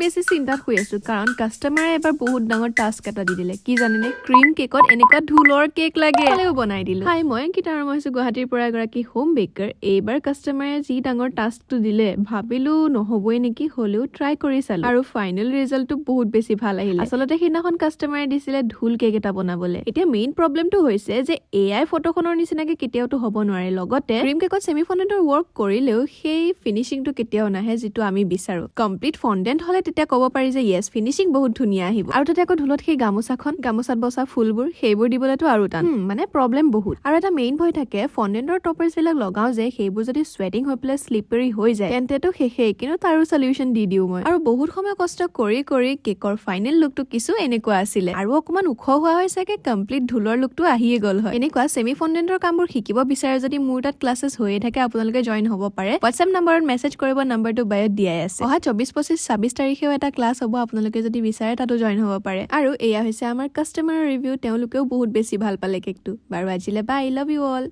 বেছি চিন্তাত হৈ আছো কাৰণ কাস্টমাৰে এবাৰ বহুত ডাঙৰ টাস্ক এটা দি দিলে কি জানেনে ক্ৰীম কেকত এনেকুৱা ধুলৰ কেক লাগে হ'লেও বনাই দিলো হাই মই অংকিতা আৰু মই গুৱাহাটীৰ পৰা এগৰাকী হোম বেকাৰ এইবাৰ কাস্টমাৰে যি ডাঙৰ টাস্কটো দিলে ভাবিলো নহবই নেকি হ'লেও ট্ৰাই কৰি চালো আৰু ফাইনেল ৰিজাল্টটো বহুত বেছি ভাল আহিলে আচলতে সেইদিনাখন কাস্টমাৰে দিছিলে ধুল কেক এটা বনাবলে এতিয়া মেইন প্ৰবলেমটো হৈছে যে এআই ফটোখনৰ নিচিনাকে কেতিয়াওটো হ'ব নোৱাৰে লগতে ক্ৰীম কেকত সেমি ফন্ডেন্টৰ ৱৰ্ক কৰিলেও সেই ফিনিশিংটো কেতিয়াও নাহে যেটো আমি বিচাৰো কমপ্লিট ফন্ডেন্ট হলে তেতিয়া ক'ব পাৰি যে ইয়েস ফিনিশিং বহুত ধুনীয়া আহিব আৰু তাতে আকৌ ধুলত সেই গামোচাত বসা ফুলবোৰ সেইবোৰ দিবলেতো আৰু টান মানে প্ৰবলেম বহুত আৰু এটা মেইন ভয় থাকে ফন্ডেন্টৰ টপাৰ্স বিলাক লগাও যে সেইবোৰ যদি স্ৱেটিং হৈ পেলাই স্লিপাৰী হৈ যায় তেন্তেটো শেষে কিন্তু তাৰো সলিউশন দি দিও মই আৰু বহুত সময় কষ্ট কৰি কেকৰ ফাইনেল লুকটো কিছু এনেকুৱা আছিলে আৰু অকমান উখ হোৱা হয় চাগে কমপ্লিট ধুলৰ লুকটো আহিয়ে গল হয় এনেকুৱা সেমি ফন্ডেন্টৰ কামবোৰ শিকিব বিচাৰে যদি মোৰ তাত ক্লাसेছ হৈয়ে থাকে আপোনালোকে জয়েন হ'ব পাৰে WhatsApp নম্বৰত মেছেজ কৰিব নম্বৰটো বায়ত দিয়াই আছে অহা 24-25-26 তাৰিখেও এটা ক্লাছ হ'ব আপোনালোকে যদি বিচাৰে তাতো জয়েন হ'ব পাৰে আৰু এয়া হৈছে আমাৰ কাস্টমাৰৰ ৰিভিউ তেওঁলোকেও বহুত বেছি ভাল পালে কেকটো বাৰু আজিলে বাই লাভ ইউ অল